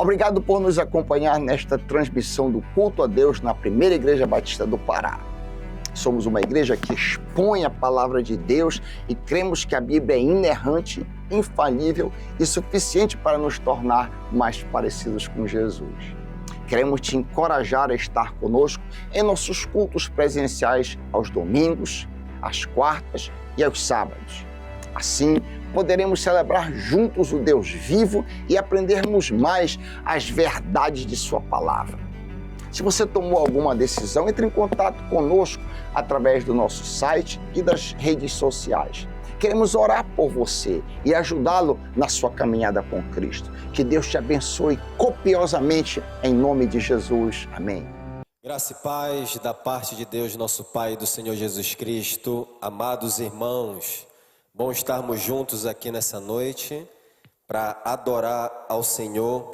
Obrigado por nos acompanhar nesta transmissão do culto a Deus na Primeira Igreja Batista do Pará. Somos uma igreja que expõe a palavra de Deus e cremos que a Bíblia é inerrante, infalível e suficiente para nos tornar mais parecidos com Jesus. Queremos te encorajar a estar conosco em nossos cultos presenciais aos domingos, às quartas e aos sábados. Assim, poderemos celebrar juntos o Deus vivo e aprendermos mais as verdades de sua palavra. Se você tomou alguma decisão, entre em contato conosco através do nosso site e das redes sociais. Queremos orar por você e ajudá-lo na sua caminhada com Cristo. Que Deus te abençoe copiosamente em nome de Jesus. Amém. Graça e paz da parte de Deus, nosso Pai e do Senhor Jesus Cristo. Amados irmãos, bom estarmos juntos aqui nessa noite para adorar ao Senhor,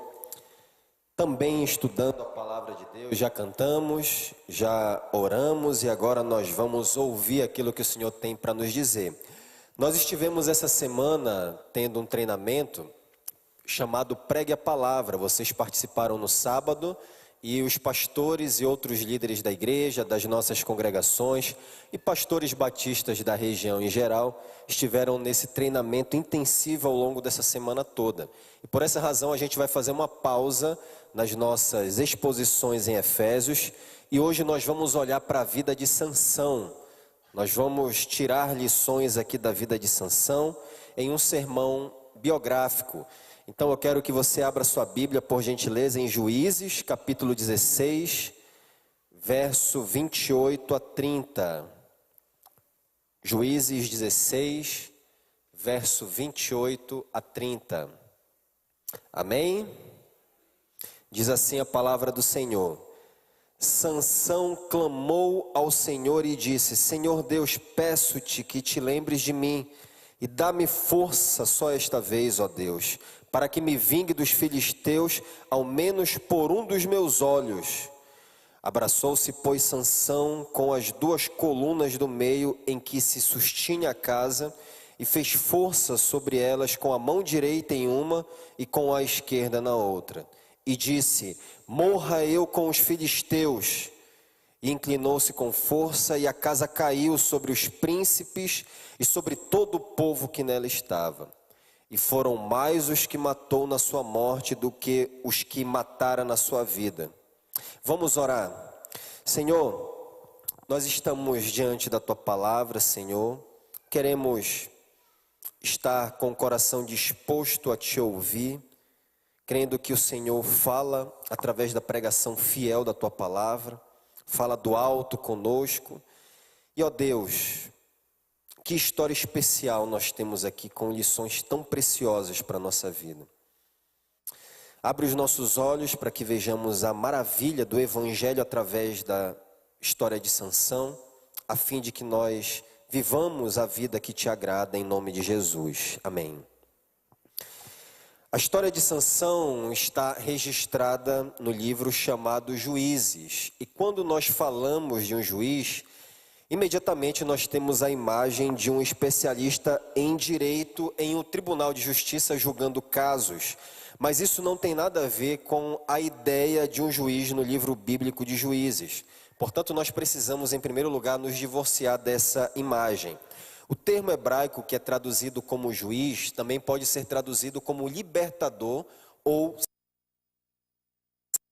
também estudando a palavra de Deus. Já cantamos, já oramos e agora nós vamos ouvir aquilo que o Senhor tem para nos dizer. Nós estivemos essa semana tendo um treinamento chamado Pregue a Palavra. Vocês participaram no sábado e os pastores e outros líderes da igreja, das nossas congregações e pastores batistas da região em geral estiveram nesse treinamento intensivo ao longo dessa semana toda. E por essa razão a gente vai fazer uma pausa nas nossas exposições em Efésios e hoje nós vamos olhar para a vida de Sansão. Nós vamos tirar lições aqui da vida de Sansão em um sermão biográfico. Então eu quero que você abra sua Bíblia, por gentileza, em Juízes, capítulo 16, verso 28 a 30. Juízes 16, verso 28 a 30. Amém? Diz assim a palavra do Senhor. Sansão clamou ao Senhor e disse: Senhor Deus, peço-te que te lembres de mim e dá-me força só esta vez, ó Deus, para que me vingue dos filisteus, ao menos por um dos meus olhos. Abraçou-se, pois, Sansão com as duas colunas do meio em que se sustinha a casa e fez força sobre elas com a mão direita em uma e com a esquerda na outra. E disse: morra eu com os filisteus. E inclinou-se com força, e a casa caiu sobre os príncipes e sobre todo o povo que nela estava. E foram mais os que matou na sua morte do que os que matara na sua vida. Vamos orar. Senhor, nós estamos diante da Tua palavra, Senhor. Queremos estar com o coração disposto a Te ouvir, crendo que o Senhor fala através da pregação fiel da Tua palavra, fala do alto conosco. E ó Deus, que história especial nós temos aqui com lições tão preciosas para a nossa vida. Abre os nossos olhos para que vejamos a maravilha do Evangelho através da história de Sansão, a fim de que nós vivamos a vida que Te agrada em nome de Jesus. Amém. A história de Sansão está registrada no livro chamado Juízes. E quando nós falamos de um juiz, imediatamente nós temos a imagem de um especialista em direito em um tribunal de justiça julgando casos. Mas isso não tem nada a ver com a ideia de um juiz no livro bíblico de Juízes. Portanto, nós precisamos, em primeiro lugar, nos divorciar dessa imagem. O termo hebraico que é traduzido como juiz também pode ser traduzido como libertador ou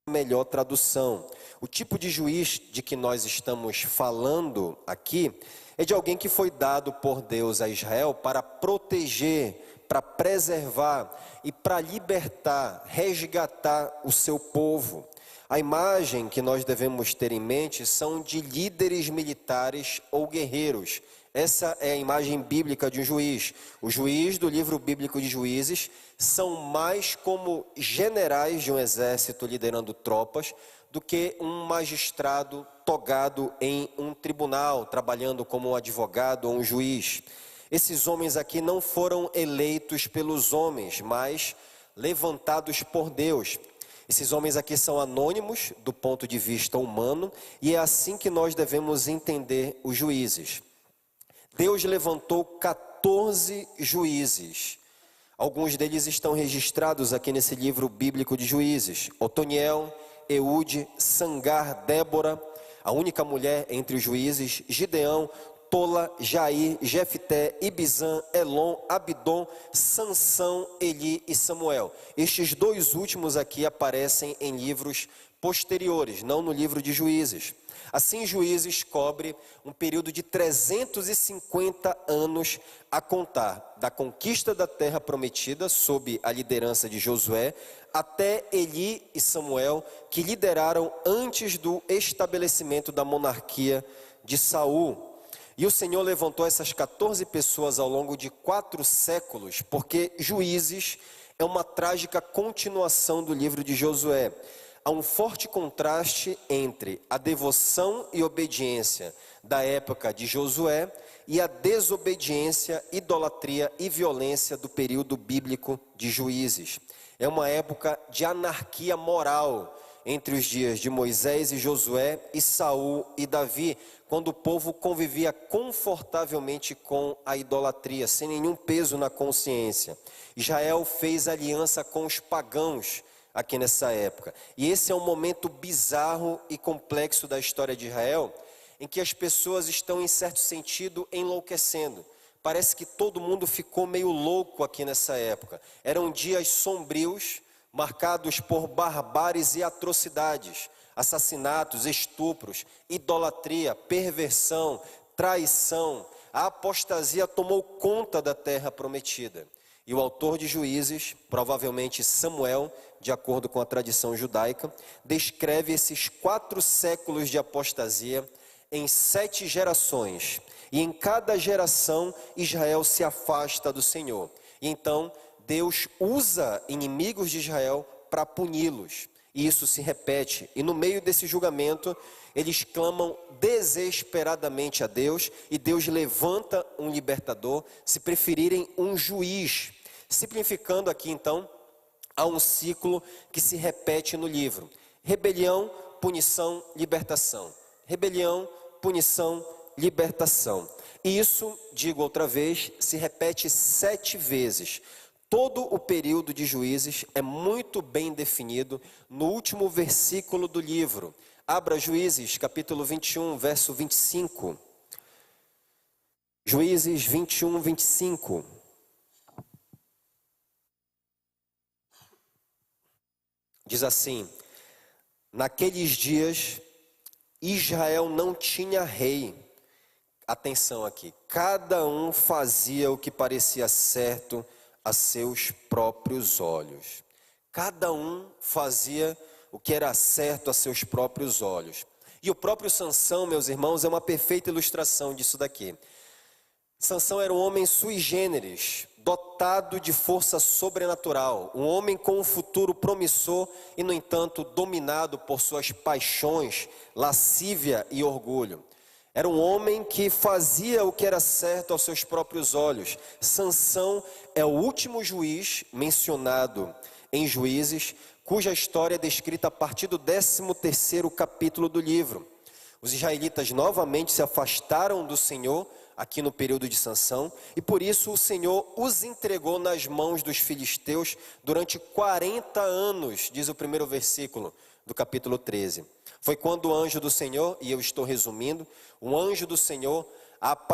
melhor tradução. O tipo de juiz de que nós estamos falando aqui é de alguém que foi dado por Deus a Israel para proteger, para preservar e para libertar, resgatar o seu povo. A imagem que nós devemos ter em mente são de líderes militares ou guerreiros. Essa é a imagem bíblica de um juiz. O juiz do livro bíblico de Juízes são mais como generais de um exército liderando tropas do que um magistrado togado em um tribunal, trabalhando como um advogado ou um juiz. Esses homens aqui não foram eleitos pelos homens, mas levantados por Deus. Esses homens aqui são anônimos do ponto de vista humano e é assim que nós devemos entender os juízes. Deus levantou 14 juízes Alguns deles estão registrados aqui nesse livro bíblico de Juízes: Otoniel, Eude, Sangar, Débora, a única mulher entre os juízes, Gideão, Tola, Jair, Jefté, Ibizan, Elon, Abidom, Sansão, Eli e Samuel. Estes dois últimos aqui aparecem em livros posteriores, não no livro de Juízes. Assim, Juízes cobre um período de 350 anos a contar da conquista da terra prometida, sob a liderança de Josué, até Eli e Samuel, que lideraram antes do estabelecimento da monarquia de Saul. E o Senhor levantou essas 14 pessoas ao longo de 4 séculos, porque Juízes é uma trágica continuação do livro de Josué. Há um forte contraste entre a devoção e obediência da época de Josué e a desobediência, idolatria e violência do período bíblico de Juízes. É uma época de anarquia moral entre os dias de Moisés e Josué e Saul e Davi, quando o povo convivia confortavelmente com a idolatria, sem nenhum peso na consciência. Israel fez aliança com os pagãos aqui nessa época. E esse é um momento bizarro e complexo da história de Israel, em que as pessoas estão, em certo sentido, enlouquecendo. Parece que todo mundo ficou meio louco aqui nessa época. Eram dias sombrios, marcados por barbáries e atrocidades, assassinatos, estupros, idolatria, perversão, traição. A apostasia tomou conta da terra prometida. E o autor de Juízes, provavelmente Samuel, de acordo com a tradição judaica, descreve esses 4 séculos de apostasia em 7 gerações. E em cada geração, Israel se afasta do Senhor. E então, Deus usa inimigos de Israel para puni-los. E isso se repete. E no meio desse julgamento, eles clamam desesperadamente a Deus. E Deus levanta um libertador, se preferirem um juiz. Simplificando aqui então, há um ciclo que se repete no livro: rebelião, punição, libertação. Rebelião, punição, libertação. E isso, digo outra vez, se repete 7 vezes. Todo o período de Juízes é muito bem definido no último versículo do livro. Abra Juízes, capítulo 21, verso 25. Juízes 21, 25. Diz assim: naqueles dias, Israel não tinha rei. Atenção aqui, cada um fazia o que parecia certo a seus próprios olhos. Cada um fazia o que era certo a seus próprios olhos. E o próprio Sansão, meus irmãos, é uma perfeita ilustração disso daqui. Sansão era um homem sui generis, dotado de força sobrenatural, um homem com um futuro promissor e, no entanto, dominado por suas paixões, lascívia e orgulho. Era um homem que fazia o que era certo aos seus próprios olhos. Sansão é o último juiz mencionado em Juízes, cuja história é descrita a partir do 13º capítulo do livro. Os israelitas novamente se afastaram do Senhor aqui no período de Sansão, e por isso o Senhor os entregou nas mãos dos filisteus durante 40 anos, diz o primeiro versículo do capítulo 13. Foi quando o anjo do Senhor, e eu estou resumindo, o anjo do Senhor,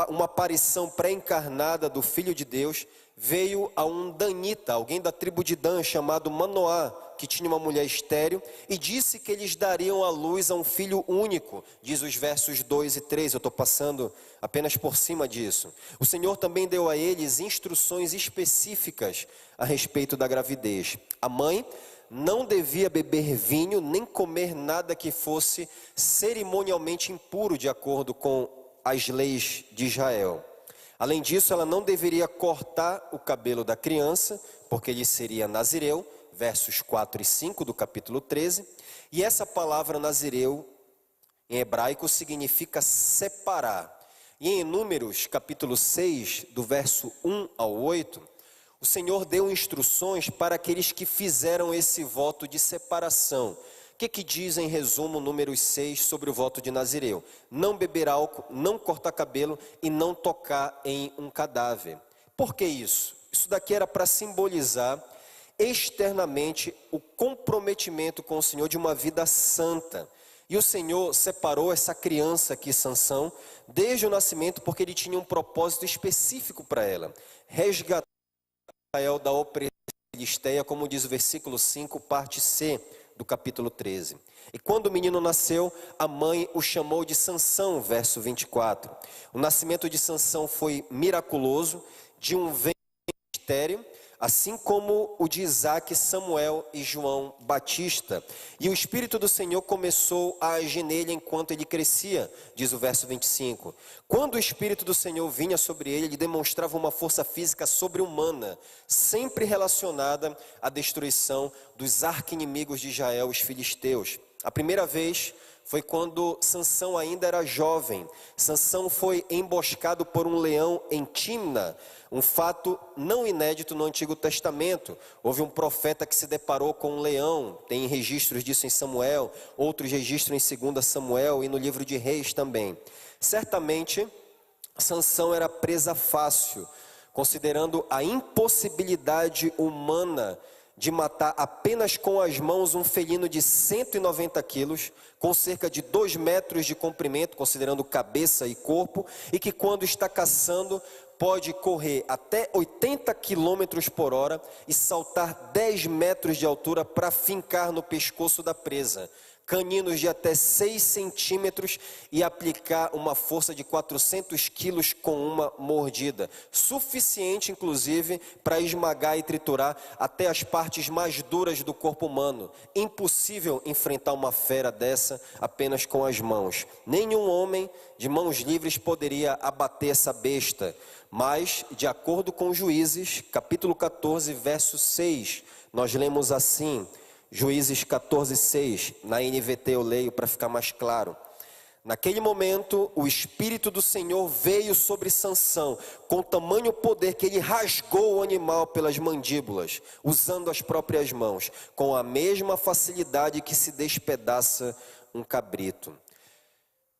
uma aparição pré-encarnada do Filho de Deus, veio a um danita, alguém da tribo de Dan, chamado Manoá, que tinha uma mulher estéril, e disse que eles dariam à luz a um filho único, diz os versos 2 e 3, eu estou passando apenas por cima disso. O Senhor também deu a eles instruções específicas a respeito da gravidez. A mãe não devia beber vinho, nem comer nada que fosse cerimonialmente impuro, de acordo com as leis de Israel. Além disso, ela não deveria cortar o cabelo da criança, porque ele seria nazireu, versos 4 e 5 do capítulo 13. E essa palavra nazireu, em hebraico, significa separar. E em Números, capítulo 6, do verso 1 ao 8, o Senhor deu instruções para aqueles que fizeram esse voto de separação. O que diz em resumo Números 6 sobre o voto de Nazireu? Não beber álcool, não cortar cabelo e não tocar em um cadáver. Por que isso? Isso daqui era para simbolizar externamente o comprometimento com o Senhor de uma vida santa. E o Senhor separou essa criança aqui, Sansão, desde o nascimento, porque ele tinha um propósito específico para ela: resgatar Israel da opressão filisteia, como diz o versículo 5, parte C do capítulo 13. E quando o menino nasceu, a mãe o chamou de Sansão, verso 24. O nascimento de Sansão foi miraculoso, de um ventre estéril, assim como o de Isaac, Samuel e João Batista. E o Espírito do Senhor começou a agir nele enquanto ele crescia, diz o verso 25. Quando o Espírito do Senhor vinha sobre ele, ele demonstrava uma força física sobre-humana, sempre relacionada à destruição dos arqui-inimigos de Israel, os filisteus. A primeira vez foi quando Sansão ainda era jovem. Sansão foi emboscado por um leão em Timna, um fato não inédito no Antigo Testamento. Houve um profeta que se deparou com um leão, tem registros disso em Samuel, outros registros em 2 Samuel e no livro de Reis também. Certamente, Sansão era presa fácil, considerando a impossibilidade humana de matar apenas com as mãos um felino de 190 quilos, com cerca de 2 metros de comprimento, considerando cabeça e corpo, e que quando está caçando pode correr até 80 quilômetros por hora e saltar 10 metros de altura para fincar no pescoço da presa. Caninos de até 6 centímetros e aplicar uma força de 400 quilos com uma mordida. Suficiente, inclusive, para esmagar e triturar até as partes mais duras do corpo humano. Impossível enfrentar uma fera dessa apenas com as mãos. Nenhum homem de mãos livres poderia abater essa besta. Mas, de acordo com Juízes, capítulo 14, verso 6, nós lemos assim... Juízes 14:6, na NVT eu leio para ficar mais claro. Naquele momento, o Espírito do Senhor veio sobre Sansão, com tamanho poder que ele rasgou o animal pelas mandíbulas, usando as próprias mãos, com a mesma facilidade que se despedaça um cabrito.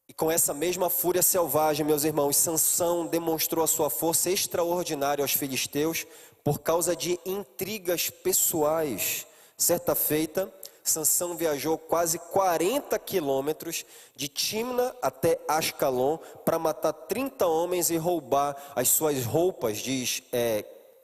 E com essa mesma fúria selvagem, meus irmãos, Sansão demonstrou a sua força extraordinária aos filisteus por causa de intrigas pessoais. Certa feita, Sansão viajou quase 40 quilômetros de Timna até Ascalon para matar 30 homens e roubar as suas roupas, diz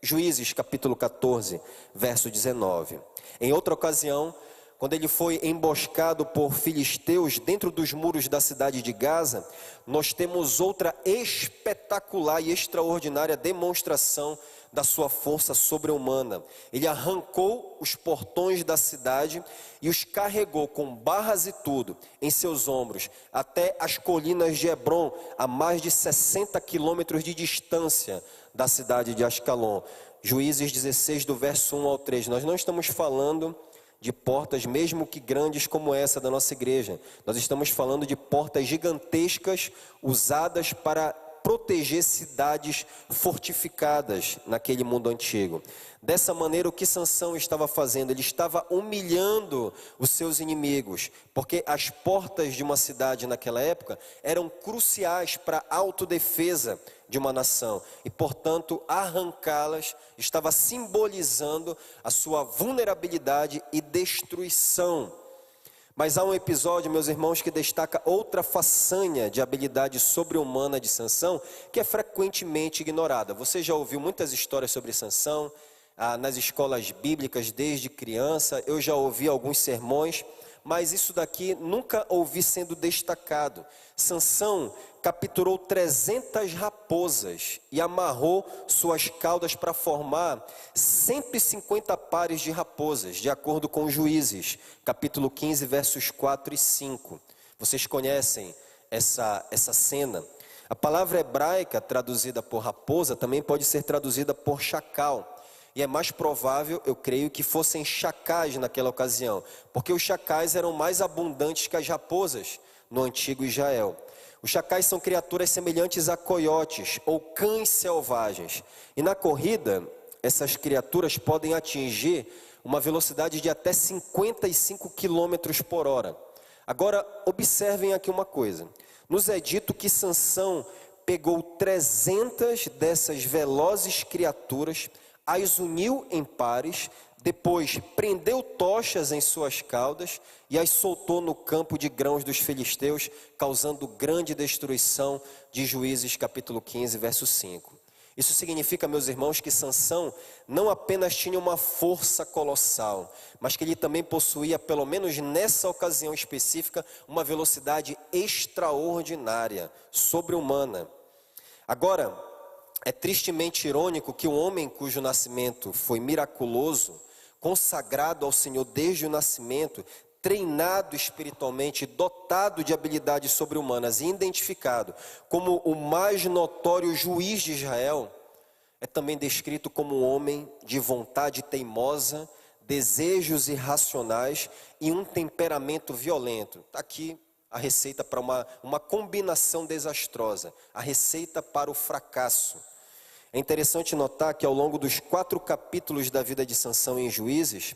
Juízes capítulo 14, verso 19. Em outra ocasião, quando ele foi emboscado por filisteus dentro dos muros da cidade de Gaza, nós temos outra espetacular e extraordinária demonstração da sua força sobre-humana. Ele arrancou os portões da cidade e os carregou com barras e tudo em seus ombros até as colinas de Hebron, a mais de 60 quilômetros de distância da cidade de Ascalon. Juízes 16 do verso 1 ao 3. Nós não estamos falando de portas mesmo que grandes como essa da nossa igreja. Nós estamos falando de portas gigantescas usadas para proteger cidades fortificadas naquele mundo antigo. Dessa maneira, o que Sansão estava fazendo? Ele estava humilhando os seus inimigos, porque as portas de uma cidade naquela época eram cruciais para a autodefesa de uma nação, e portanto arrancá-las estava simbolizando a sua vulnerabilidade e destruição. Mas há um episódio, meus irmãos, que destaca outra façanha de habilidade sobre-humana de Sansão, que é frequentemente ignorada. Você já ouviu muitas histórias sobre Sansão nas escolas bíblicas desde criança. Eu já ouvi alguns sermões, mas isso daqui nunca ouvi sendo destacado. Sansão capturou 300 raposas e amarrou suas caudas para formar 150 pares de raposas, de acordo com Juízes, capítulo 15, versos 4 e 5. Vocês conhecem essa cena? A palavra hebraica traduzida por raposa também pode ser traduzida por chacal. E é mais provável, eu creio, que fossem chacais naquela ocasião, porque os chacais eram mais abundantes que as raposas no antigo Israel. Os chacais são criaturas semelhantes a coiotes ou cães selvagens. E na corrida, essas criaturas podem atingir uma velocidade de até 55 quilômetros por hora. Agora, observem aqui uma coisa. Nos é dito que Sansão pegou 300 dessas velozes criaturas, as uniu em pares, depois prendeu tochas em suas caudas e as soltou no campo de grãos dos filisteus, causando grande destruição, de Juízes capítulo 15, verso 5. Isso significa, meus irmãos, que Sansão não apenas tinha uma força colossal, mas que ele também possuía, pelo menos nessa ocasião específica, uma velocidade extraordinária, sobre-humana. Agora, é tristemente irônico que um homem cujo nascimento foi miraculoso, consagrado ao Senhor desde o nascimento, treinado espiritualmente, dotado de habilidades sobre-humanas e identificado como o mais notório juiz de Israel, é também descrito como um homem de vontade teimosa, desejos irracionais e um temperamento violento. Está aqui a receita para uma combinação desastrosa, a receita para o fracasso. É interessante notar que ao longo dos 4 capítulos da vida de Sansão em Juízes,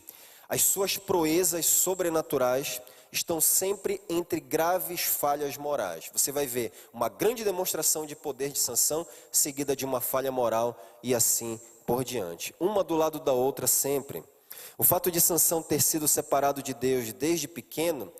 as suas proezas sobrenaturais estão sempre entre graves falhas morais. Você vai ver uma grande demonstração de poder de Sansão, seguida de uma falha moral e assim por diante. Uma do lado da outra sempre. O fato de Sansão ter sido separado de Deus desde pequeno,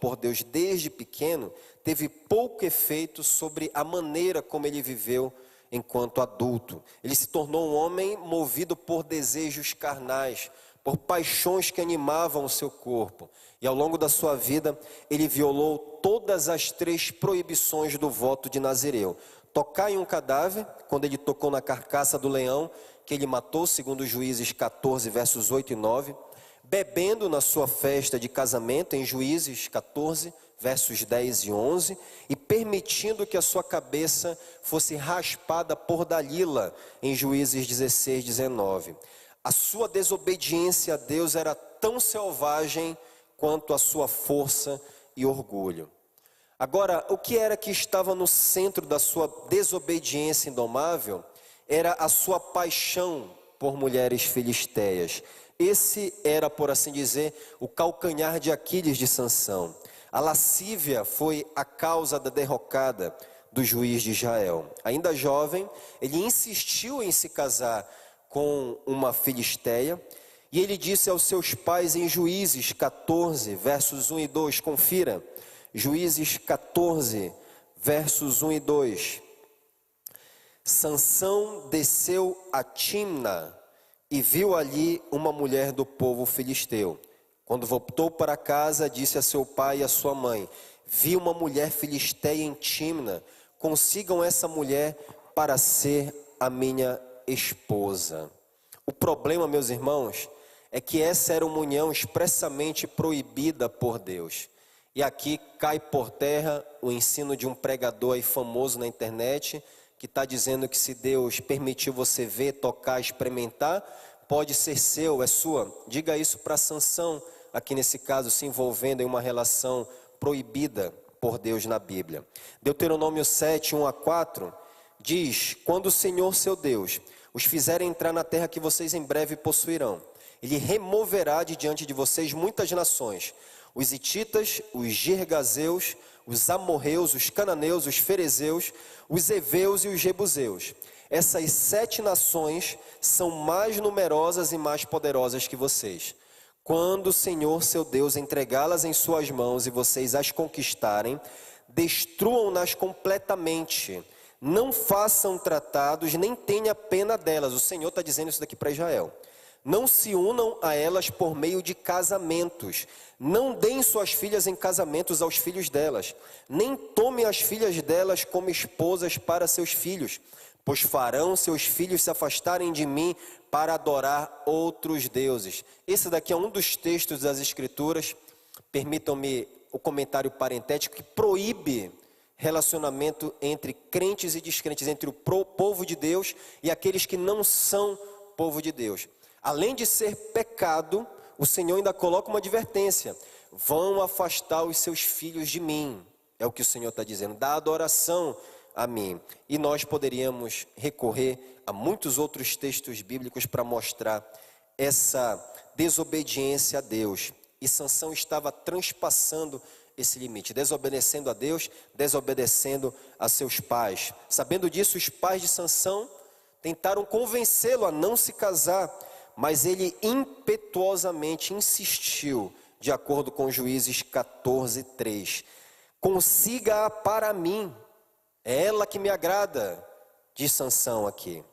por Deus desde pequeno, teve pouco efeito sobre a maneira como ele viveu enquanto adulto. Ele se tornou um homem movido por desejos carnais, por paixões que animavam o seu corpo. E ao longo da sua vida, ele violou todas as 3 proibições do voto de Nazireu. Tocar em um cadáver, quando ele tocou na carcaça do leão, que ele matou, segundo Juízes 14, versos 8 e 9. Bebendo na sua festa de casamento, em Juízes 14, versos 10 e 11, e permitindo que a sua cabeça fosse raspada por Dalila, em Juízes 16, 19. A sua desobediência a Deus era tão selvagem quanto a sua força e orgulho. Agora, o que era que estava no centro da sua desobediência indomável? Era a sua paixão por mulheres filisteias. Esse era, por assim dizer, o calcanhar de Aquiles de Sansão. A lascívia foi a causa da derrocada do juiz de Israel. Ainda jovem, ele insistiu em se casar com uma filisteia, e ele disse aos seus pais em Juízes 14, versos 1 e 2, confira, Juízes 14, versos 1 e 2. Sansão desceu a Timna e viu ali uma mulher do povo filisteu. Quando voltou para casa, disse a seu pai e a sua mãe: vi uma mulher filisteia em Timna, consigam essa mulher para ser a minha esposa. O problema, meus irmãos, é que essa era uma união expressamente proibida por Deus. E aqui cai por terra o ensino de um pregador aí famoso na internet, que está dizendo que se Deus permitiu você ver, tocar, experimentar, pode ser seu, é sua. Diga isso para Sansão, aqui nesse caso, se envolvendo em uma relação proibida por Deus na Bíblia. Deuteronômio 7, 1 a 4, diz: quando o Senhor seu Deus os fizer entrar na terra que vocês em breve possuirão, Ele removerá de diante de vocês muitas nações, os hititas, os girgazeus, os amorreus, os cananeus, os ferezeus, os heveus e os jebuseus. Essas 7 nações são mais numerosas e mais poderosas que vocês. Quando o Senhor seu Deus entregá-las em suas mãos e vocês as conquistarem, destruam-nas completamente. Não façam tratados, nem tenha pena delas. O Senhor está dizendo isso daqui para Israel. Não se unam a elas por meio de casamentos. Não deem suas filhas em casamentos aos filhos delas. Nem tomem as filhas delas como esposas para seus filhos, pois farão seus filhos se afastarem de mim para adorar outros deuses. Esse daqui é um dos textos das Escrituras, permitam-me o comentário parentético, que proíbe relacionamento entre crentes e descrentes, entre o povo de Deus e aqueles que não são povo de Deus. Além de ser pecado, o Senhor ainda coloca uma advertência: vão afastar os seus filhos de mim. É o que o Senhor está dizendo, da adoração a mim. E nós poderíamos recorrer a muitos outros textos bíblicos para mostrar essa desobediência a Deus. E Sansão estava transpassando esse limite, desobedecendo a Deus, desobedecendo a seus pais. Sabendo disso, os pais de Sansão tentaram convencê-lo a não se casar, mas ele impetuosamente insistiu, de acordo com Juízes 14:3. Consiga-a para mim, é ela que me agrada, diz Sansão aqui.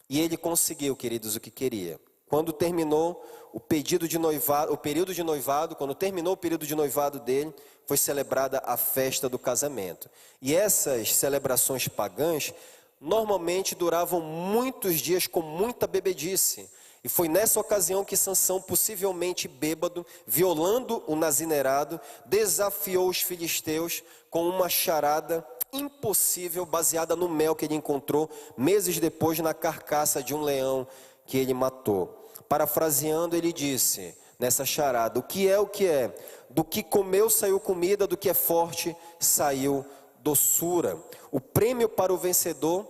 E ele conseguiu, queridos, o que queria. Quando terminou o período de noivado, quando terminou o período de noivado dele, foi celebrada a festa do casamento. E essas celebrações pagãs normalmente duravam muitos dias com muita bebedice. E foi nessa ocasião que Sansão, possivelmente bêbado, violando o nazinerado, desafiou os filisteus com uma charada impossível, baseada no mel que ele encontrou meses depois na carcaça de um leão que ele matou. Parafraseando, ele disse nessa charada: o que é? Do que comeu saiu comida, do que é forte saiu doçura. O prêmio para o vencedor,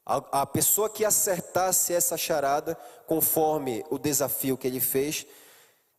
a pessoa que acertasse essa charada, conforme o desafio que ele fez,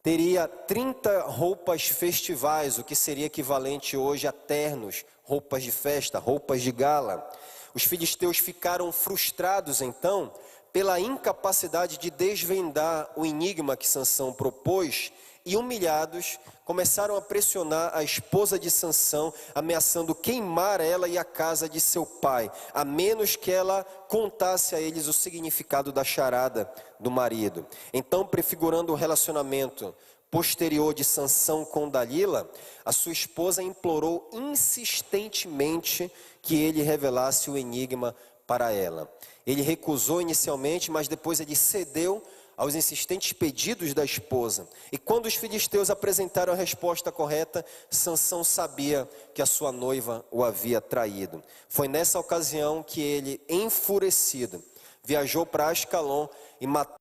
teria 30 roupas festivais, o que seria equivalente hoje a ternos, roupas de festa, roupas de gala. Os filisteus ficaram frustrados então pela incapacidade de desvendar o enigma que Sansão propôs, e humilhados começaram a pressionar a esposa de Sansão, ameaçando queimar ela e a casa de seu pai, a menos que ela contasse a eles o significado da charada do marido. Então, prefigurando o relacionamento posterior de Sansão com Dalila, a sua esposa implorou insistentemente que ele revelasse o enigma para ela. Ele recusou inicialmente, mas depois ele cedeu aos insistentes pedidos da esposa. E quando os filisteus apresentaram a resposta correta, Sansão sabia que a sua noiva o havia traído. Foi nessa ocasião que ele, enfurecido, viajou para Ascalon e matou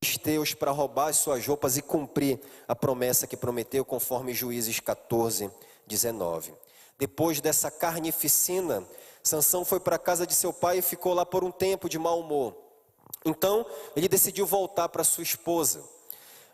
os filisteus para roubar as suas roupas e cumprir a promessa que prometeu, conforme Juízes 14:19. Depois dessa carnificina, Sansão foi para a casa de seu pai e ficou lá por um tempo de mau humor. Então, ele decidiu voltar para sua esposa.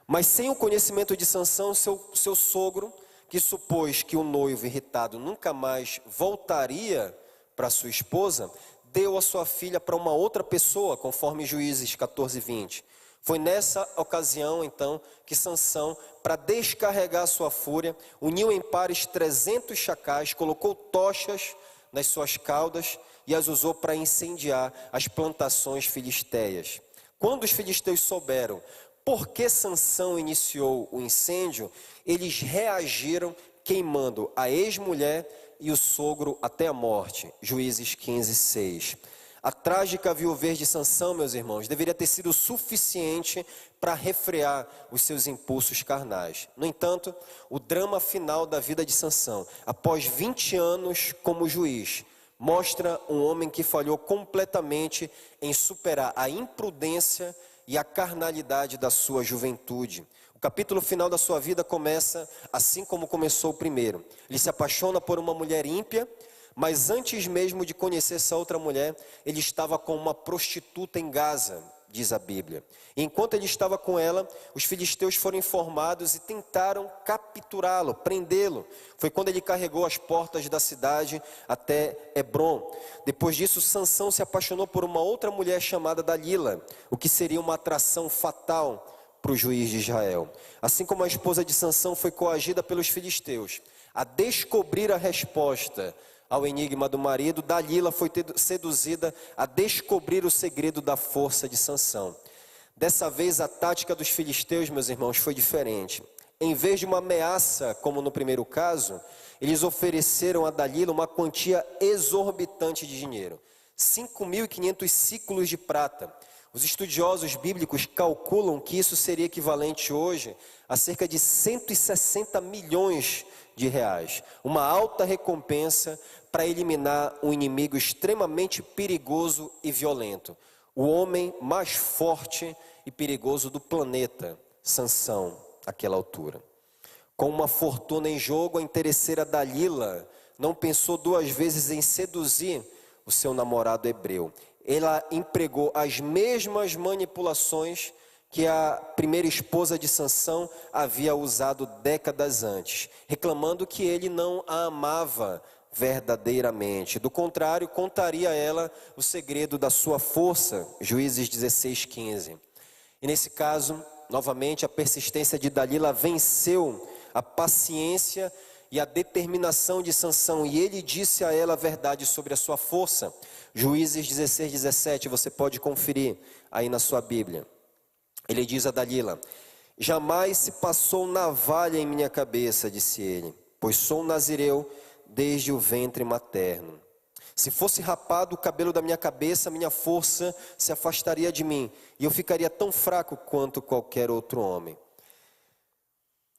Mas sem o conhecimento de Sansão, seu sogro, que supôs que o noivo irritado nunca mais voltaria para sua esposa, deu a sua filha para uma outra pessoa, conforme Juízes 14:20. Foi nessa ocasião, então, que Sansão, para descarregar sua fúria, uniu em pares 300 chacais, colocou tochas nas suas caudas e as usou para incendiar as plantações filisteias. Quando os filisteus souberam por que Sansão iniciou o incêndio, eles reagiram queimando a ex-mulher e o sogro até a morte. Juízes 15:6. A trágica viuvez de Sansão, meus irmãos, deveria ter sido suficiente para refrear os seus impulsos carnais. No entanto, o drama final da vida de Sansão, após 20 anos como juiz, mostra um homem que falhou completamente em superar a imprudência e a carnalidade da sua juventude. O capítulo final da sua vida começa assim como começou o primeiro. Ele se apaixona por uma mulher ímpia, mas antes mesmo de conhecer essa outra mulher, ele estava com uma prostituta em Gaza, diz a Bíblia. E enquanto ele estava com ela, os filisteus foram informados e tentaram capturá-lo, prendê-lo. Foi quando ele carregou as portas da cidade até Hebrom. Depois disso, Sansão se apaixonou por uma outra mulher chamada Dalila, o que seria uma atração fatal para o juiz de Israel. Assim como a esposa de Sansão foi coagida pelos filisteus a descobrir a resposta ao enigma do marido, Dalila foi seduzida a descobrir o segredo da força de Sansão. Dessa vez a tática dos filisteus, meus irmãos, foi diferente. Em vez de uma ameaça, como no primeiro caso, eles ofereceram a Dalila uma quantia exorbitante de dinheiro, 5.500 ciclos de prata. Os estudiosos bíblicos calculam que isso seria equivalente hoje a cerca de 160 milhões de reais. Uma alta recompensa para eliminar um inimigo extremamente perigoso e violento. O homem mais forte e perigoso do planeta, Sansão, àquela altura. Com uma fortuna em jogo, a interesseira Dalila não pensou duas vezes em seduzir o seu namorado hebreu. Ela empregou as mesmas manipulações que a primeira esposa de Sansão havia usado décadas antes, reclamando que ele não a amava verdadeiramente. Do contrário, contaria a ela o segredo da sua força. Juízes 16:15. E nesse caso, novamente, a persistência de Dalila venceu a paciência e a determinação de Sansão, e ele disse a ela a verdade sobre a sua força. Juízes 16:17, você pode conferir aí na sua Bíblia. Ele diz a Dalila: jamais se passou navalha em minha cabeça, disse ele, pois sou nazireu desde o ventre materno. Se fosse rapado o cabelo da minha cabeça, minha força se afastaria de mim, e eu ficaria tão fraco quanto qualquer outro homem.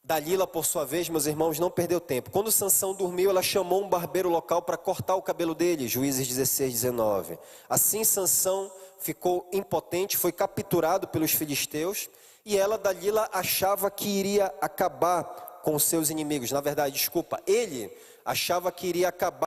Dalila, por sua vez, meus irmãos, não perdeu tempo. Quando Sansão dormiu, ela chamou um barbeiro local para cortar o cabelo dele. Juízes 16:19. Assim Sansão ficou impotente, foi capturado pelos filisteus, e ela, Dalila, achava que iria acabar com seus inimigos. Na verdade, ele achava que iria acabar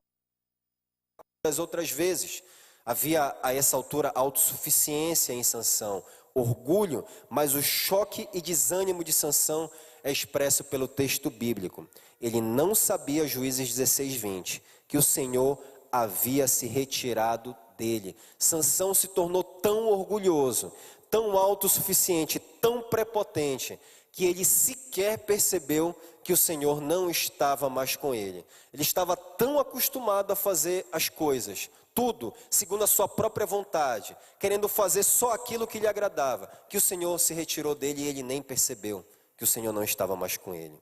das outras vezes. Havia a essa altura autossuficiência em Sansão, orgulho, mas o choque e desânimo de Sansão é expresso pelo texto bíblico. Ele não sabia, Juízes 16:20, que o Senhor havia se retirado dele. Sansão se tornou tão orgulhoso, tão autossuficiente, tão prepotente, que ele sequer percebeu que o Senhor não estava mais com ele. Ele estava tão acostumado a fazer as coisas, tudo segundo a sua própria vontade, querendo fazer só aquilo que lhe agradava, que o Senhor se retirou dele e ele nem percebeu que o Senhor não estava mais com ele.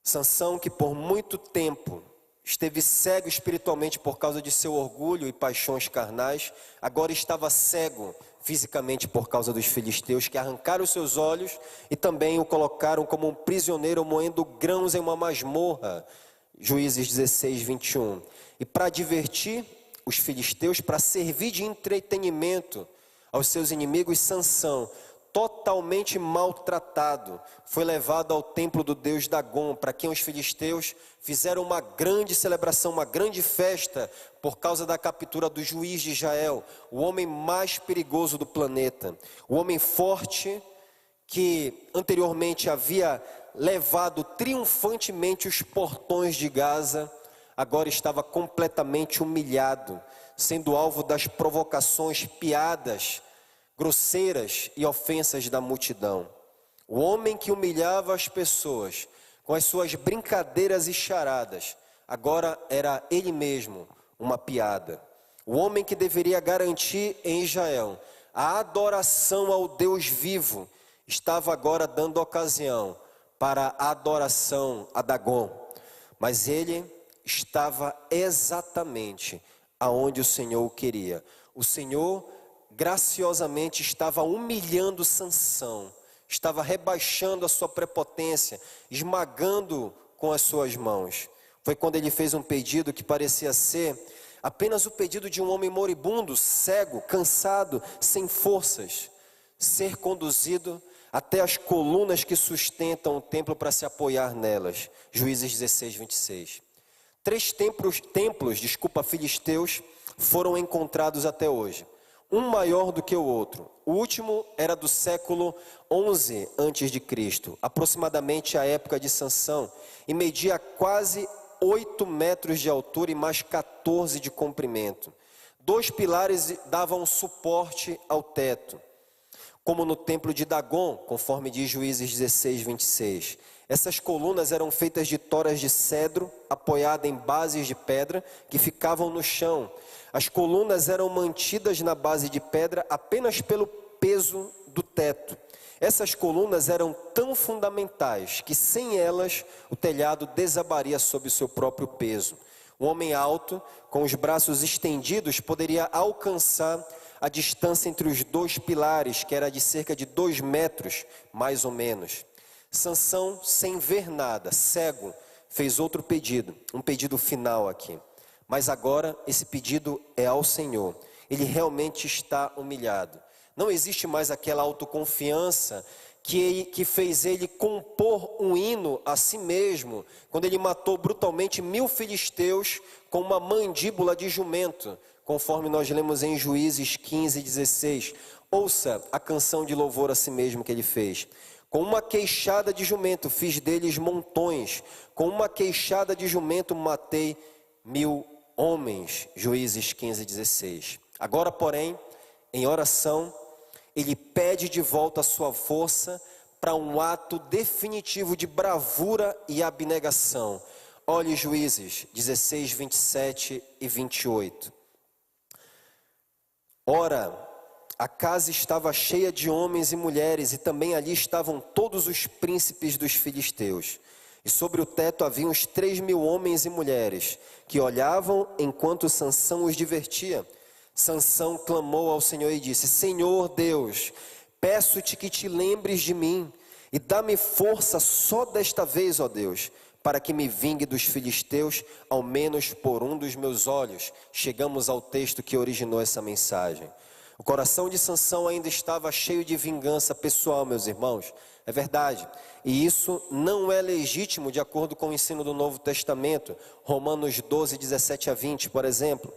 Sansão, que por muito tempo esteve cego espiritualmente por causa de seu orgulho e paixões carnais, agora estava cego fisicamente por causa dos filisteus, que arrancaram os seus olhos e também o colocaram como um prisioneiro moendo grãos em uma masmorra. Juízes 16:21. E para divertir os filisteus, para servir de entretenimento aos seus inimigos, Sansão, totalmente maltratado, foi levado ao templo do deus Dagom, para quem os filisteus fizeram uma grande celebração, uma grande festa, por causa da captura do juiz de Israel, o homem mais perigoso do planeta, o homem forte que anteriormente havia levado triunfantemente os portões de Gaza, agora estava completamente humilhado, sendo alvo das provocações, piadas grosseiras e ofensas da multidão. O homem que humilhava as pessoas com as suas brincadeiras e charadas, agora era ele mesmo uma piada. O homem que deveria garantir em Israel a adoração ao Deus vivo, estava agora dando ocasião para a adoração a Dagom. Mas ele estava exatamente aonde o Senhor o queria. O Senhor graciosamente estava humilhando Sansão, estava rebaixando a sua prepotência, esmagando com as suas mãos. Foi quando ele fez um pedido que parecia ser apenas o pedido de um homem moribundo, cego, cansado, sem forças, ser conduzido até as colunas que sustentam o templo para se apoiar nelas. Juízes 16:26. 3 templos filisteus foram encontrados até hoje, um maior do que o outro. O último era do século 11 a.C., aproximadamente a época de Sansão, e media quase 8 metros de altura e mais 14 de comprimento. 2 pilares davam suporte ao teto, como no templo de Dagom, conforme diz Juízes 16:26. Essas colunas eram feitas de toras de cedro, apoiadas em bases de pedra que ficavam no chão. As colunas eram mantidas na base de pedra apenas pelo peso do teto. Essas colunas eram tão fundamentais que sem elas o telhado desabaria sob o seu próprio peso. Um homem alto, com os braços estendidos, poderia alcançar a distância entre os 2 pilares, que era de cerca de 2 metros, mais ou menos. Sansão, sem ver nada, cego, fez outro pedido, um pedido final aqui. Mas agora esse pedido é ao Senhor. Ele realmente está humilhado. Não existe mais aquela autoconfiança que fez ele compor um hino a si mesmo, quando ele matou brutalmente 1000 filisteus com uma mandíbula de jumento, conforme nós lemos em Juízes 15:16. Ouça a canção de louvor a si mesmo que ele fez. Com uma queixada de jumento fiz deles montões, com uma queixada de jumento matei 1000 homens. Juízes 15:16. Agora, porém, em oração, ele pede de volta a sua força para um ato definitivo de bravura e abnegação. Olhe Juízes 16, 27 e 28. Ora, a casa estava cheia de homens e mulheres, e também ali estavam todos os príncipes dos filisteus. E sobre o teto havia uns 3.000 homens e mulheres, que olhavam enquanto Sansão os divertia. Sansão clamou ao Senhor e disse: Senhor Deus, peço-te que te lembres de mim, e dá-me força só desta vez, ó Deus, para que me vingue dos filisteus, ao menos por um dos meus olhos. Chegamos ao texto que originou essa mensagem. O coração de Sansão ainda estava cheio de vingança pessoal, meus irmãos. É verdade. E isso não é legítimo de acordo com o ensino do Novo Testamento. Romanos 12, 17 a 20, por exemplo.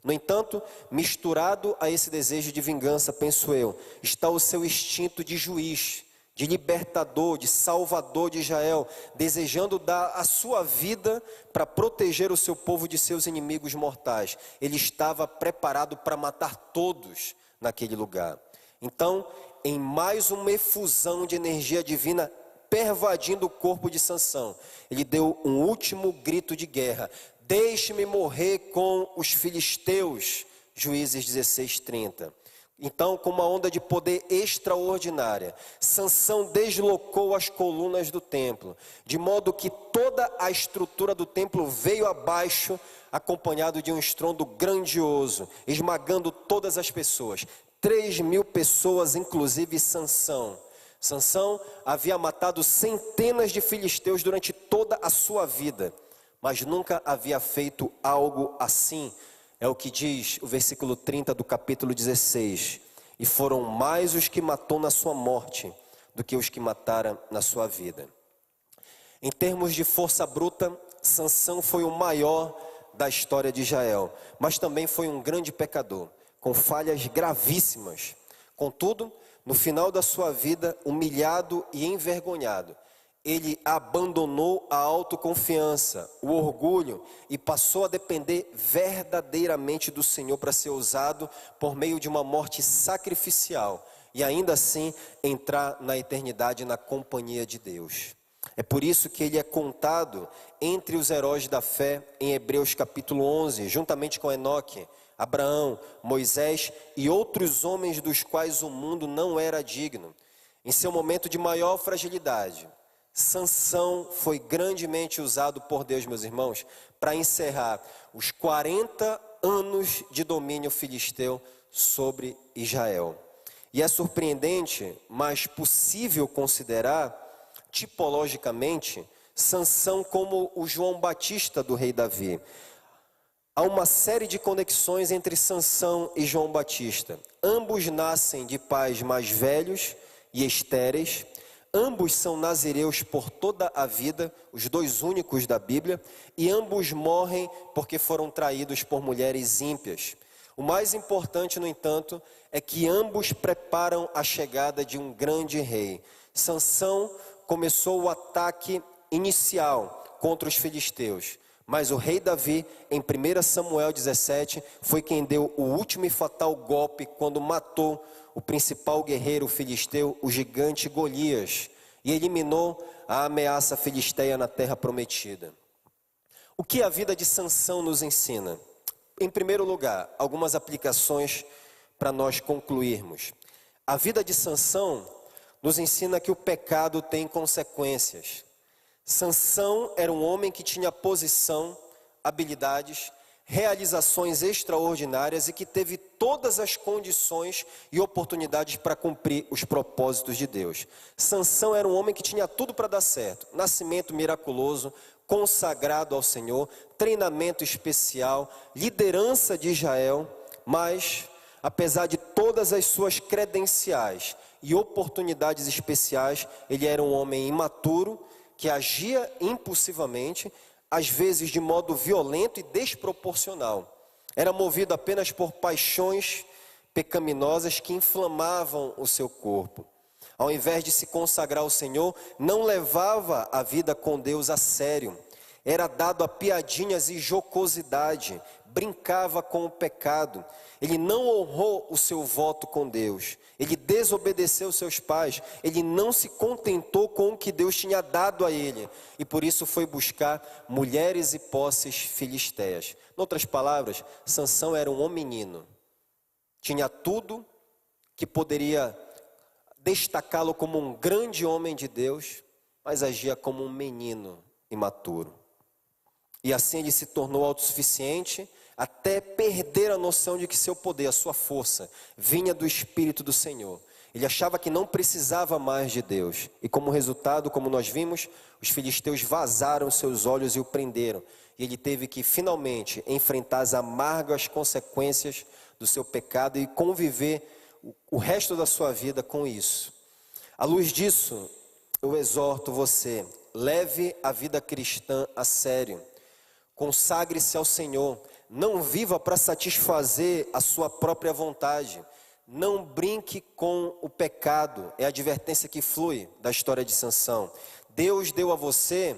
No entanto, misturado a esse desejo de vingança, penso eu, está o seu instinto de juiz, de libertador, de salvador de Israel, desejando dar a sua vida para proteger o seu povo de seus inimigos mortais. Ele estava preparado para matar todos naquele lugar. Então, em mais uma efusão de energia divina pervadindo o corpo de Sansão, ele deu um último grito de guerra: deixe-me morrer com os filisteus. Juízes 16, 30. Então, com uma onda de poder extraordinária, Sansão deslocou as colunas do templo, de modo que toda a estrutura do templo veio abaixo, acompanhado de um estrondo grandioso, esmagando todas as pessoas. 3.000 pessoas, inclusive Sansão. Sansão havia matado centenas de filisteus durante toda a sua vida, mas nunca havia feito algo assim. É o que diz o versículo 30 do capítulo 16. E foram mais os que matou na sua morte do que os que mataram na sua vida. Em termos de força bruta, Sansão foi o maior da história de Israel, mas também foi um grande pecador, com falhas gravíssimas. Contudo, no final da sua vida, humilhado e envergonhado, ele abandonou a autoconfiança, o orgulho e passou a depender verdadeiramente do Senhor para ser usado por meio de uma morte sacrificial e ainda assim entrar na eternidade na companhia de Deus. É por isso que ele é contado entre os heróis da fé em Hebreus capítulo 11, juntamente com Enoque, Abraão, Moisés e outros homens dos quais o mundo não era digno. Em seu momento de maior fragilidade, Sansão foi grandemente usado por Deus, meus irmãos, para encerrar os 40 anos de domínio filisteu sobre Israel. E é surpreendente, mas possível considerar, tipologicamente, Sansão como o João Batista do rei Davi. Há uma série de conexões entre Sansão e João Batista. Ambos nascem de pais mais velhos e estéreis. Ambos são nazireus por toda a vida, os dois únicos da Bíblia, e ambos morrem porque foram traídos por mulheres ímpias. O mais importante, no entanto, é que ambos preparam a chegada de um grande rei. Sansão começou o ataque inicial contra os filisteus, mas o rei Davi, em 1 Samuel 17, foi quem deu o último e fatal golpe quando matou o principal guerreiro filisteu, o gigante Golias, e eliminou a ameaça filisteia na terra prometida. O que a vida de Sansão nos ensina? Em primeiro lugar, algumas aplicações para nós concluirmos. A vida de Sansão nos ensina que o pecado tem consequências. Sansão era um homem que tinha posição, habilidades, realizações extraordinárias e que teve todas as condições e oportunidades para cumprir os propósitos de Deus. Sansão era um homem que tinha tudo para dar certo: nascimento miraculoso, consagrado ao Senhor, treinamento especial, liderança de Israel, mas apesar de todas as suas credenciais e oportunidades especiais, ele era um homem imaturo, que agia impulsivamente, às vezes de modo violento e desproporcional. Era movido apenas por paixões pecaminosas que inflamavam o seu corpo. Ao invés de se consagrar ao Senhor, não levava a vida com Deus a sério. Era dado a piadinhas e jocosidade, brincava com o pecado. Ele não honrou o seu voto com Deus. Ele desobedeceu seus pais. Ele não se contentou com o que Deus tinha dado a ele. E por isso foi buscar mulheres e posses filisteias. Em outras palavras, Sansão era um menino. Tinha tudo que poderia destacá-lo como um grande homem de Deus, mas agia como um menino imaturo. E assim ele se tornou autossuficiente, até perder a noção de que seu poder, a sua força, vinha do Espírito do Senhor. Ele achava que não precisava mais de Deus. E como resultado, como nós vimos, os filisteus vazaram seus olhos e o prenderam. E ele teve que finalmente enfrentar as amargas consequências do seu pecado e conviver o resto da sua vida com isso. À luz disso, eu exorto você, leve a vida cristã a sério. Consagre-se ao Senhor. Não viva para satisfazer a sua própria vontade. Não brinque com o pecado. É a advertência que flui da história de Sansão. Deus deu a você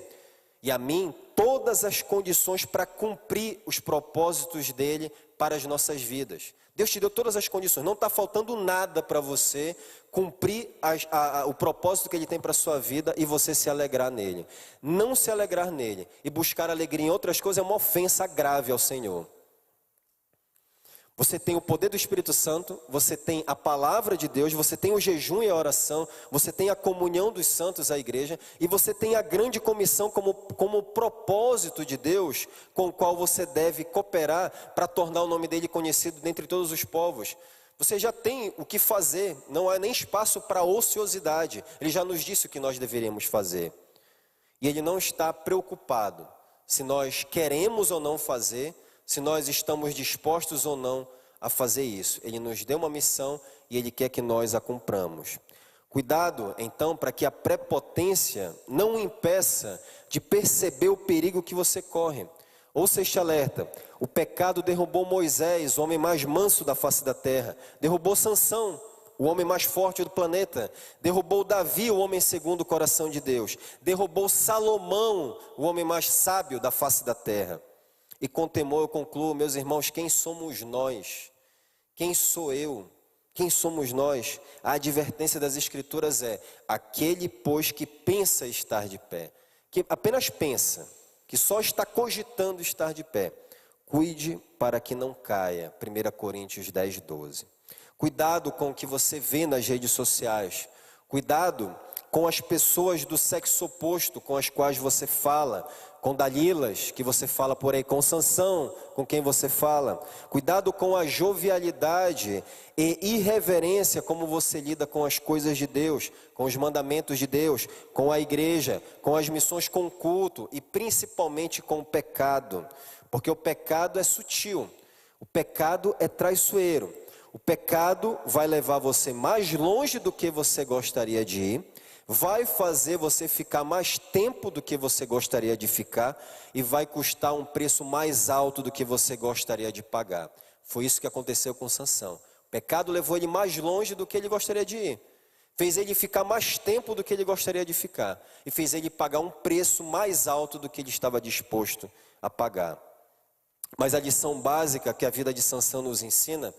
e a mim todas as condições para cumprir os propósitos dele para as nossas vidas. Deus te deu todas as condições. Não está faltando nada para você cumprir o propósito que ele tem para a sua vida e você se alegrar nele. Não se alegrar nele e buscar alegria em outras coisas é uma ofensa grave ao Senhor. Você tem o poder do Espírito Santo, você tem a palavra de Deus, você tem o jejum e a oração, você tem a comunhão dos santos à igreja e você tem a grande comissão como propósito de Deus com o qual você deve cooperar para tornar o nome dele conhecido dentre todos os povos. Você já tem o que fazer, não há nem espaço para ociosidade. Ele já nos disse o que nós deveríamos fazer. E ele não está preocupado se nós queremos ou não fazer, se nós estamos dispostos ou não a fazer isso. Ele nos deu uma missão e ele quer que nós a cumpramos. Cuidado, então, para que a prepotência não o impeça de perceber o perigo que você corre. Ouça este alerta: o pecado derrubou Moisés, o homem mais manso da face da terra. Derrubou Sansão, o homem mais forte do planeta. Derrubou Davi, o homem segundo o coração de Deus. Derrubou Salomão, o homem mais sábio da face da terra. E com temor eu concluo, meus irmãos, quem somos nós? Quem sou eu? Quem somos nós? A advertência das Escrituras é: aquele, pois, que pensa estar de pé, que apenas pensa, que só está cogitando estar de pé, cuide para que não caia. 1 Coríntios 10, 12. Cuidado com o que você vê nas redes sociais. Cuidado com as pessoas do sexo oposto com as quais você fala, com Dalilas, que você fala por aí, com Sansão, com quem você fala. Cuidado com a jovialidade e irreverência como você lida com as coisas de Deus, com os mandamentos de Deus, com a igreja, com as missões, com o culto e principalmente com o pecado. Porque o pecado é sutil, o pecado é traiçoeiro. O pecado vai levar você mais longe do que você gostaria de ir, vai fazer você ficar mais tempo do que você gostaria de ficar e vai custar um preço mais alto do que você gostaria de pagar. Foi isso que aconteceu com Sansão. O pecado levou ele mais longe do que ele gostaria de ir. Fez ele ficar mais tempo do que ele gostaria de ficar. E fez ele pagar um preço mais alto do que ele estava disposto a pagar. Mas a lição básica que a vida de Sansão nos ensina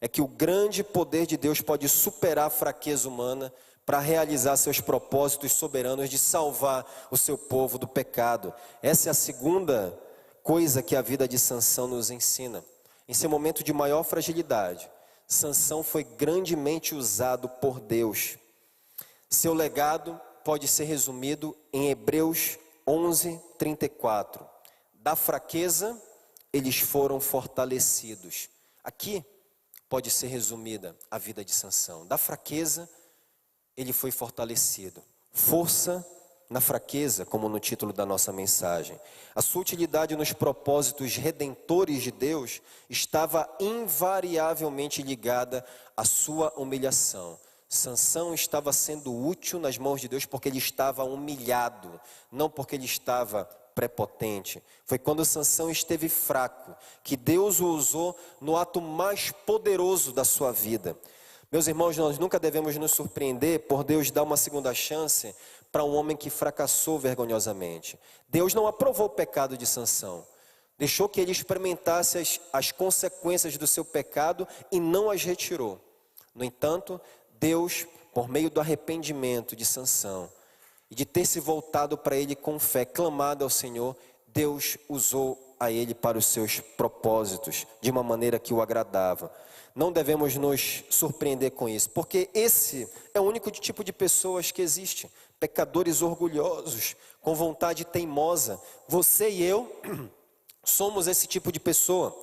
é que o grande poder de Deus pode superar a fraqueza humana para realizar seus propósitos soberanos de salvar o seu povo do pecado. Essa é a segunda coisa que a vida de Sansão nos ensina. Em seu momento de maior fragilidade, Sansão foi grandemente usado por Deus. Seu legado pode ser resumido em Hebreus 11, 34. Da fraqueza, eles foram fortalecidos. Aqui pode ser resumida a vida de Sansão. Da fraqueza, ele foi fortalecido. Força na fraqueza, como no título da nossa mensagem. A sua utilidade nos propósitos redentores de Deus estava invariavelmente ligada à sua humilhação. Sansão estava sendo útil nas mãos de Deus porque ele estava humilhado, não porque ele estava prepotente. Foi quando Sansão esteve fraco que Deus o usou no ato mais poderoso da sua vida. Meus irmãos, nós nunca devemos nos surpreender por Deus dar uma segunda chance para um homem que fracassou vergonhosamente. Deus não aprovou o pecado de Sansão. Deixou que ele experimentasse as consequências do seu pecado e não as retirou. No entanto, Deus, por meio do arrependimento de Sansão e de ter se voltado para ele com fé, clamado ao Senhor, Deus usou a ele para os seus propósitos, de uma maneira que o agradava. Não devemos nos surpreender com isso, porque esse é o único tipo de pessoas que existe. Pecadores orgulhosos, com vontade teimosa. Você e eu somos esse tipo de pessoa.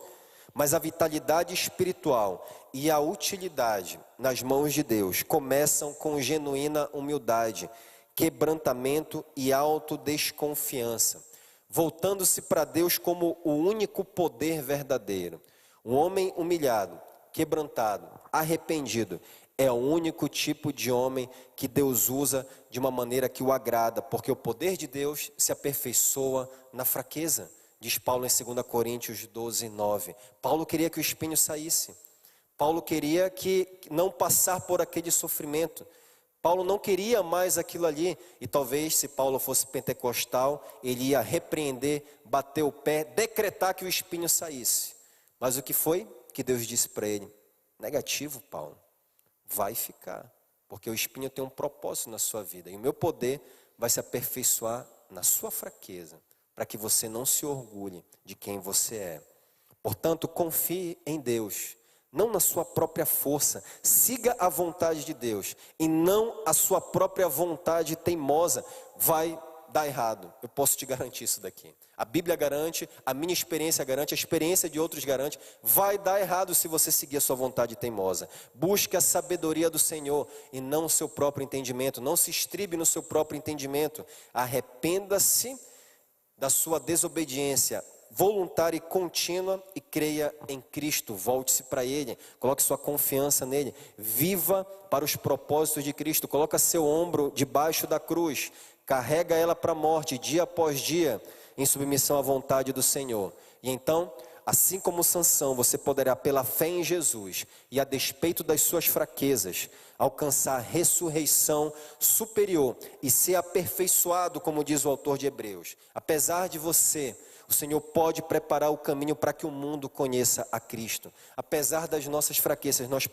Mas a vitalidade espiritual e a utilidade nas mãos de Deus começam com genuína humildade, quebrantamento e autodesconfiança, voltando-se para Deus como o único poder verdadeiro. Um homem humilhado, quebrantado, arrependido, é o único tipo de homem que Deus usa de uma maneira que o agrada, porque o poder de Deus se aperfeiçoa na fraqueza. Diz Paulo em 2 Coríntios 12, 9. Paulo queria que o espinho saísse. Paulo queria que não passar por aquele sofrimento. Paulo não queria mais aquilo ali. E talvez, se Paulo fosse pentecostal, ele ia repreender, bater o pé, decretar que o espinho saísse. Mas o que foi que Deus disse para ele? Negativo, Paulo. Vai ficar. Porque o espinho tem um propósito na sua vida. E o meu poder vai se aperfeiçoar na sua fraqueza, para que você não se orgulhe de quem você é. Portanto, confie em Deus, não na sua própria força. Siga a vontade de Deus e não a sua própria vontade teimosa. Vai dar errado, eu posso te garantir isso daqui. A Bíblia garante, a minha experiência garante, a experiência de outros garante. Vai dar errado se você seguir a sua vontade teimosa. Busque a sabedoria do Senhor e não o seu próprio entendimento. Não se estribe no seu próprio entendimento. Arrependa-se da sua desobediência voluntária e contínua e creia em Cristo. Volte-se para Ele, coloque sua confiança nele, viva para os propósitos de Cristo. Coloca seu ombro debaixo da cruz, carrega ela para a morte dia após dia, em submissão à vontade do Senhor. E então, assim como Sansão, você poderá, pela fé em Jesus e a despeito das suas fraquezas, alcançar ressurreição superior e ser aperfeiçoado, como diz o autor de Hebreus. Apesar de você, o Senhor pode preparar o caminho para que o mundo conheça a Cristo. Apesar das nossas fraquezas, nós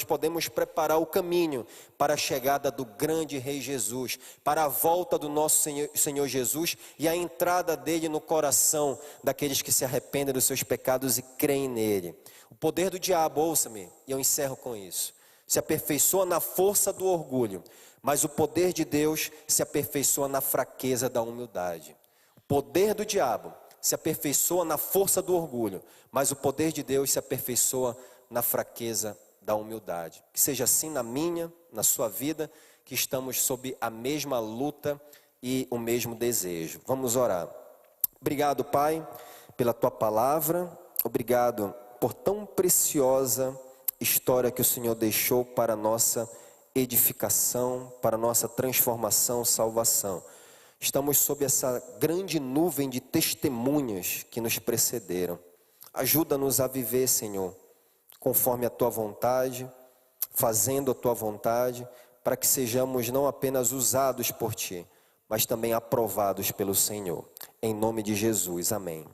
podemos preparar o caminho para a chegada do grande Rei Jesus, para a volta do nosso Senhor Jesus e a entrada dele no coração daqueles que se arrependem dos seus pecados e creem nele. O poder do diabo, ouça-me, e eu encerro com isso, se aperfeiçoa na força do orgulho, mas o poder de Deus se aperfeiçoa na fraqueza da humildade. O poder do diabo se aperfeiçoa na força do orgulho, mas o poder de Deus se aperfeiçoa na fraqueza da humildade. Que seja assim na minha, na sua vida, que estamos sob a mesma luta e o mesmo desejo. Vamos orar. Obrigado, Pai, pela Tua palavra. Obrigado por tão preciosa história que o Senhor deixou para a nossa edificação, para a nossa transformação, salvação. Estamos sob essa grande nuvem de testemunhas que nos precederam. Ajuda-nos a viver, Senhor, conforme a Tua vontade, fazendo a Tua vontade, para que sejamos não apenas usados por Ti, mas também aprovados pelo Senhor. Em nome de Jesus, amém.